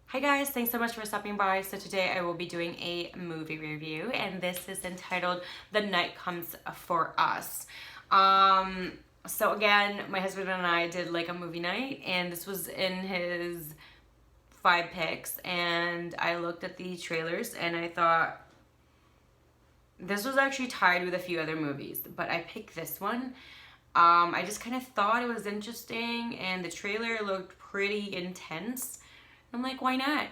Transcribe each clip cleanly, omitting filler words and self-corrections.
Hi guys, thanks so much for stopping by. So today I will be doing a movie review and this is entitled The Night Comes for Us. So again, my husband and I did like a movie night and this was in his 5 picks and I looked at the trailers and I thought this was actually tied with a few other movies, but I picked this one. I just kind of thought it was interesting and the trailer looked pretty intense. I'm like, why not?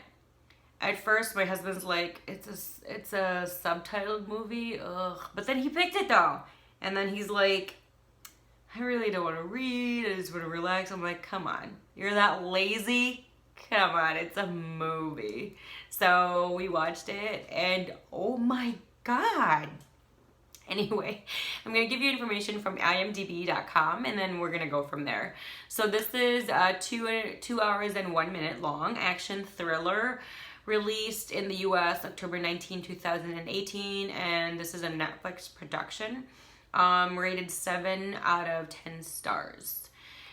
At first, my husband's like, it's a subtitled movie, ugh. But then he picked it though, and then he's like, I really don't want to read. I just want to relax. I'm like, come on, you're that lazy? Come on, it's a movie. So we watched it, and oh my god. Anyway, I'm going to give you information from imdb.com and then we're going to go from there. So this is 2 hours and 1 minute long action thriller released in the US October 19, 2018, and this is a Netflix production. Rated 7 out of 10 stars.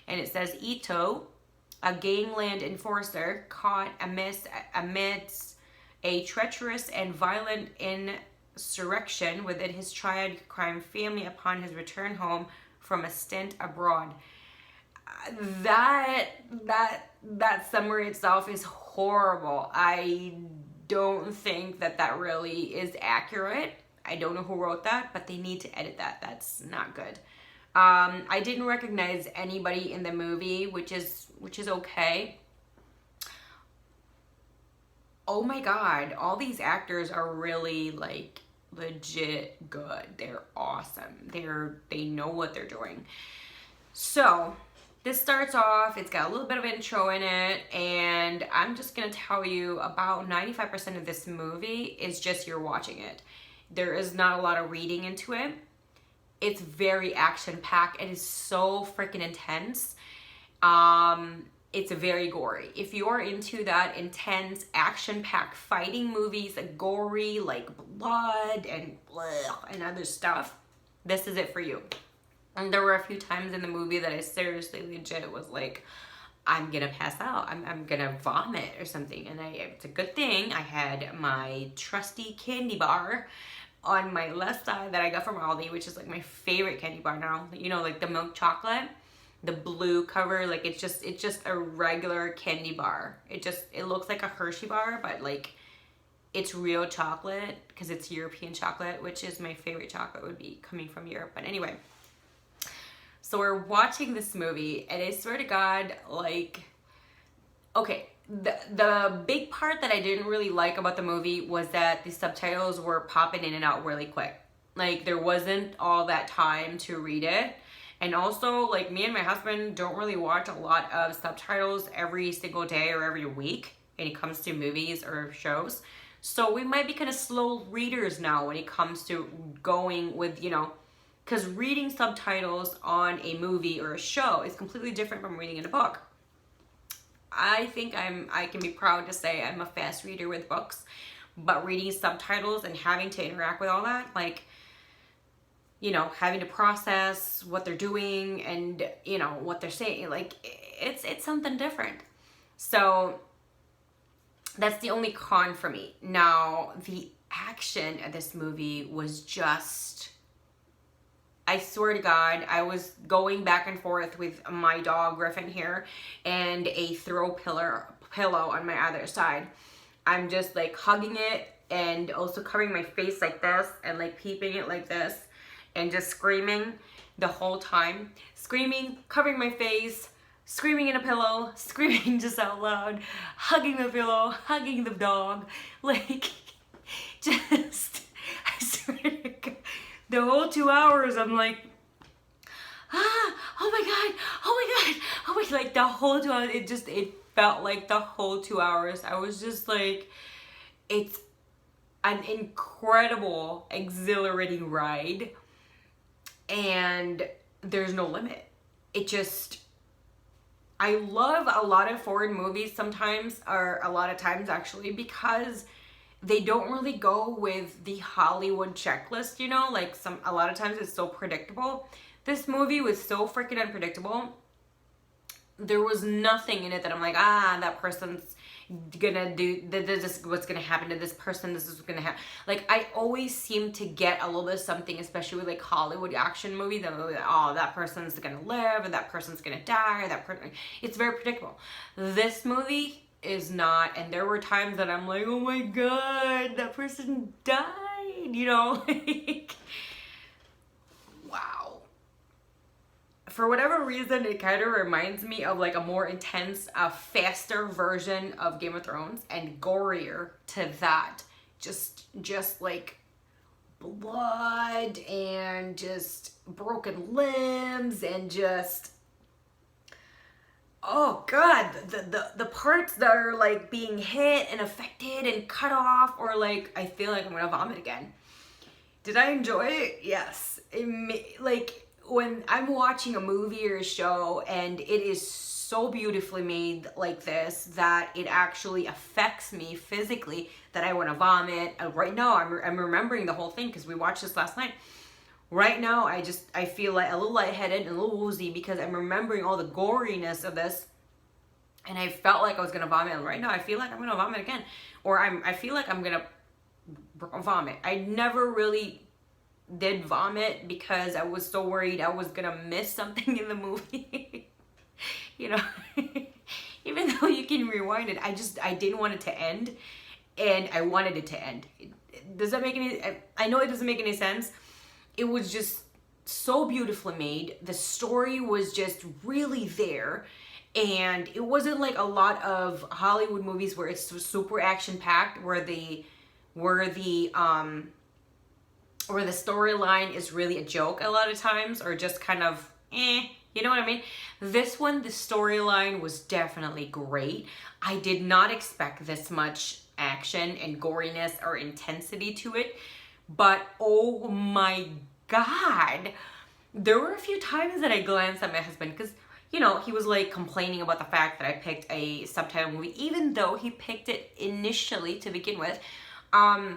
And it says Ito, a gangland enforcer caught amidst a treacherous and violent insurrection within his triad crime family upon his return home from a stint abroad. That summary itself is horrible. I don't think that really is accurate. I don't know who wrote that, but they need to edit that. That's not good. I didn't recognize anybody in the movie, which is okay. Oh my god, all these actors are really like legit good. They're awesome. They know what they're doing. So this starts off, it's got a little bit of intro in it, and I'm just gonna tell you about 95% of this movie is just you're watching it. There is not a lot of reading into it. It's very action-packed. It is so freaking intense. It's very gory. If you're into that intense, action-packed fighting movies, gory, like blood and other stuff, this is it for you. And there were a few times in the movie that I seriously, legit was like, I'm gonna pass out. I'm gonna vomit or something. And it's a good thing I had my trusty candy bar on my left side that I got from Aldi, which is like my favorite candy bar now. You know, like the milk chocolate. The blue cover, like it's just a regular candy bar. It looks like a Hershey bar, but like it's real chocolate because it's European chocolate, which is my favorite chocolate, would be coming from Europe. But anyway, so we're watching this movie and I swear to God, like, okay, the big part that I didn't really like about the movie was that the subtitles were popping in and out really quick. Like there wasn't all that time to read it. And also, like, me and my husband don't really watch a lot of subtitles every single day or every week when it comes to movies or shows. So we might be kind of slow readers now when it comes to going with, because reading subtitles on a movie or a show is completely different from reading in a book. I think I can be proud to say I'm a fast reader with books, but reading subtitles and having to interact with all that, like, having to process what they're doing and, what they're saying, like, it's something different. So that's the only con for me. Now, the action of this movie was just, I swear to God, I was going back and forth with my dog Griffin here and a throw pillow on my other side. I'm just like hugging it and also covering my face like this and like peeping it like this. And just screaming the whole time. Screaming, covering my face, screaming in a pillow, screaming just out loud, hugging the pillow, hugging the dog. Like, just, I swear to God, the whole 2 hours I'm like, oh my God, oh my God, oh my God. Like the whole 2 hours, it felt like the whole 2 hours. I was just like, it's an incredible, exhilarating ride. And there's no limit. I love a lot of foreign movies sometimes, or a lot of times actually, because they don't really go with the Hollywood checklist, like a lot of times it's so predictable. This movie was so freaking unpredictable. There was nothing in it that I'm like, that person's gonna do this is what's gonna happen to this person, this is what's gonna happen. Like, I always seem to get a little bit of something, especially with like Hollywood action movies, that oh, that person's gonna live and that person's gonna die, or that person, it's very predictable. This movie is not, and there were times that I'm like, oh my god, that person died, you know. Wow. For whatever reason, it kind of reminds me of like a more intense, faster version of Game of Thrones, and gorier to that. Just like blood and just broken limbs and just, oh god, the parts that are like being hit and affected and cut off, or like, I feel like I'm gonna vomit again. Did I enjoy it? Yes. Like, when I'm watching a movie or a show and it is so beautifully made like this that it actually affects me physically, that I want to vomit. Right now, I'm remembering the whole thing because we watched this last night. Right now, I feel like a little lightheaded and a little woozy because I'm remembering all the goriness of this, and I felt like I was gonna vomit. And right now, I feel like I'm gonna vomit again, or I feel like I'm gonna vomit. I never really did vomit because I was so worried I was gonna miss something in the movie. You know, even though you can rewind it, I didn't want it to end, and I wanted it to end. Does that make any? I know it doesn't make any sense. It was just so beautifully made. The story was just really there, and it wasn't like a lot of Hollywood movies where it's super action packed, where the storyline is really a joke a lot of times, or just kind of you know what I mean? This one, the storyline was definitely great. I did not expect this much action and goriness or intensity to it, but oh my god, there were a few times that I glanced at my husband, because, you know, he was like complaining about the fact that I picked a subtitle movie, even though he picked it initially to begin with. I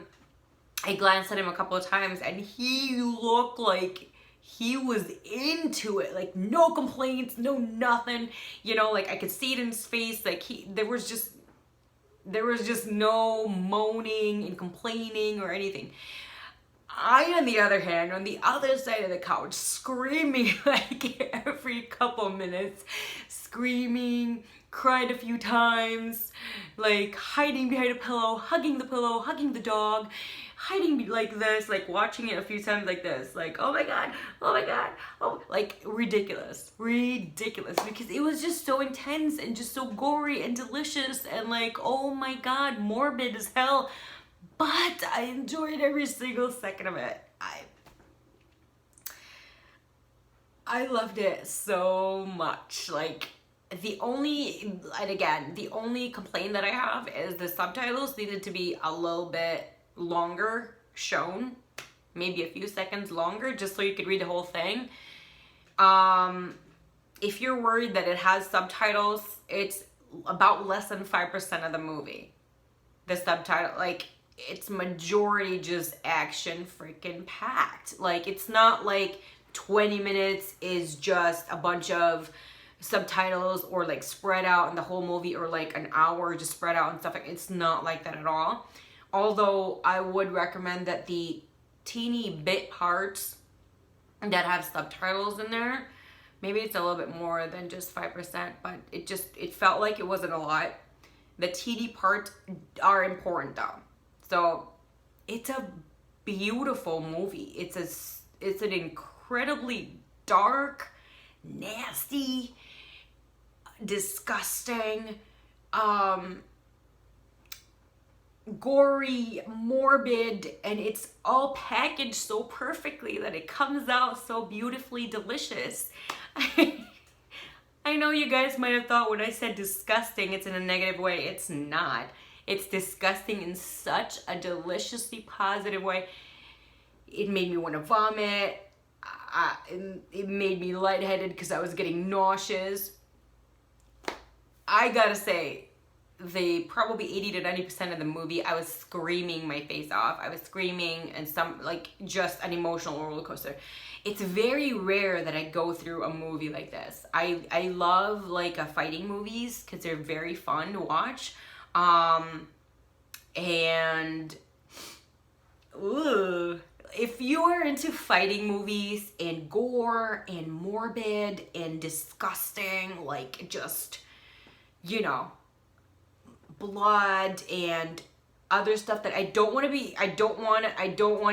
glanced at him a couple of times and he looked like he was into it, like no complaints, no nothing, you know, like I could see it in his face, like there was just no moaning and complaining or anything. I, on the other hand, on the other side of the couch, screaming like every couple minutes, screaming, cried a few times, like hiding behind a pillow, hugging the dog, hiding like this, like watching it a few times like this, like, oh my god, oh, like ridiculous, because it was just so intense and just so gory and delicious and like, oh my god, morbid as hell, but I enjoyed every single second of it. I loved it so much. Like, the only complaint that I have is the subtitles needed to be a little bit longer shown, maybe a few seconds longer, just so you could read the whole thing. If you're worried that it has subtitles, it's about less than 5% of the movie. The subtitle, like, it's majority just action freaking packed. Like, it's not like 20 minutes is just a bunch of subtitles or like spread out in the whole movie, or like an hour just spread out and stuff. Like, it's not like that at all. Although I would recommend that the teeny bit parts that have subtitles in there, maybe it's a little bit more than just 5%, but it felt like it wasn't a lot. The teeny parts are important though. So it's a beautiful movie. It's an incredibly dark, nasty, disgusting, gory, morbid, and it's all packaged so perfectly that it comes out so beautifully delicious. I know you guys might have thought when I said disgusting, it's in a negative way. It's not. It's disgusting in such a deliciously positive way. It made me want to vomit. It made me lightheaded because I was getting nauseous. I gotta say, probably 80 to 90% of the movie, I was screaming my face off. I was screaming, and just an emotional roller coaster. It's very rare that I go through a movie like this. I love like fighting movies because they're very fun to watch. And ooh, if you are into fighting movies and gore and morbid and disgusting, like just, you know, blood and other stuff that I don't want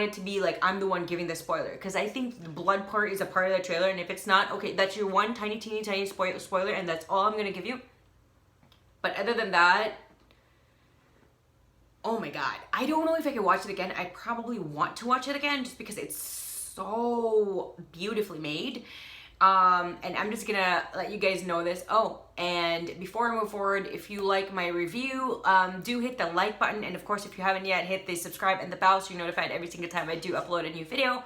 it to be like I'm the one giving the spoiler, because I think the blood part is a part of the trailer, and if it's not, okay, that's your one tiny spoiler, and that's all I'm gonna give you. But other than that, oh my god, I don't know if I can watch it again. I probably want to watch it again just because it's so beautifully made. And I'm just gonna let you guys know this. Oh, and before I move forward, if you like my review, do hit the like button, and of course, if you haven't yet, hit the subscribe and the bell so you're notified every single time I do upload a new video.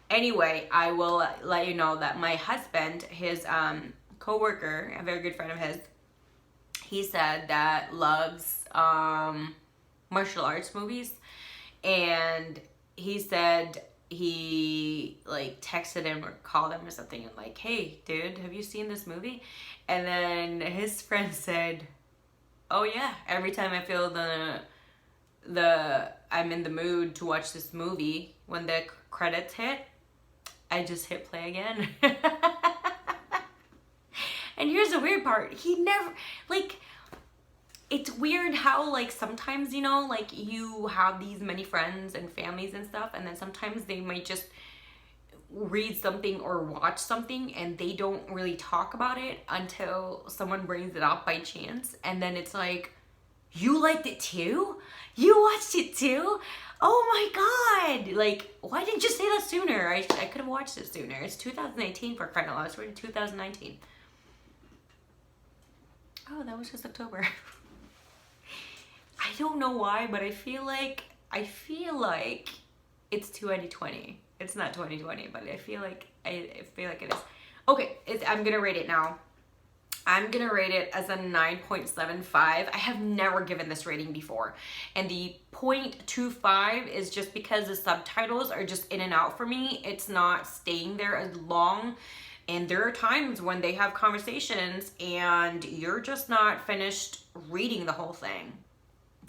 Anyway, I will let you know that my husband, his co-worker, a very good friend of his, he said that loves martial arts movies, and he said he like texted him or called him or something and like, hey dude, have you seen this movie? And then his friend said, oh yeah, every time I feel the I'm in the mood to watch this movie, when the credits hit, I just hit play again. And here's the weird part, he never, like, it's weird how, like, sometimes, you know, like, you have these many friends and families and stuff, and then sometimes they might just read something or watch something and they don't really talk about it until someone brings it up by chance, and then it's like, you liked it too? You watched it too? Oh my god! Like, why didn't you say that sooner? I could have watched it sooner. It's 2018 for crying out loud. We're in 2019. Oh, that was just October. I don't know why, but I feel like it's 2020. It's not 2020, but I feel like it is. Okay, I'm gonna rate it now. I'm gonna rate it as a 9.75. I have never given this rating before, and the 0.25 is just because the subtitles are just in and out for me. It's not staying there as long. And there are times when they have conversations and you're just not finished reading the whole thing.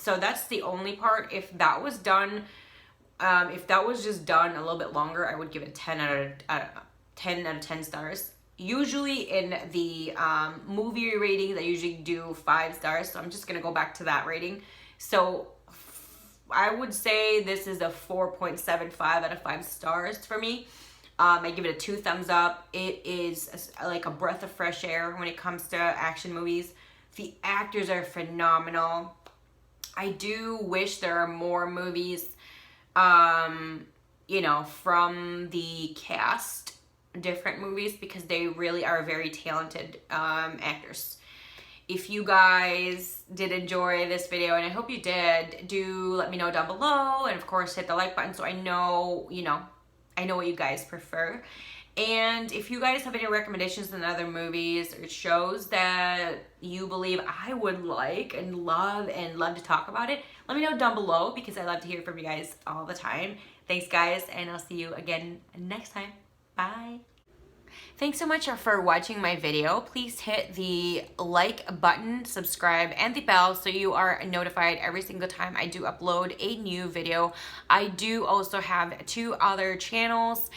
So that's the only part. If that was done, if that was just done a little bit longer, I would give it 10 out of 10 stars. Usually in the movie ratings, I usually do 5 stars. So I'm just going to go back to that rating. So I would say this is a 4.75 out of 5 stars for me. I give it a 2 thumbs up. It is like a breath of fresh air when it comes to action movies. The actors are phenomenal. I do wish there are more movies, you know, from the cast, different movies, because they really are very talented actors. If you guys did enjoy this video, and I hope you did, do let me know down below, and of course hit the like button so I know, you know, I know what you guys prefer. And if you guys have any recommendations on other movies or shows that you believe I would like and love to talk about it, let me know down below, because I love to hear from you guys all the time. Thanks guys, and I'll see you again next time. Bye. Thanks so much for watching my video. Please hit the like button, subscribe, and the bell so you are notified every single time I do upload a new video. I do also have 2 other channels.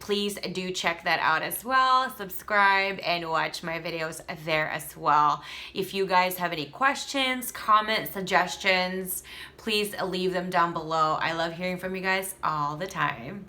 Please do check that out as well. Subscribe and watch my videos there as well. If you guys have any questions, comments, suggestions, please leave them down below. I love hearing from you guys all the time.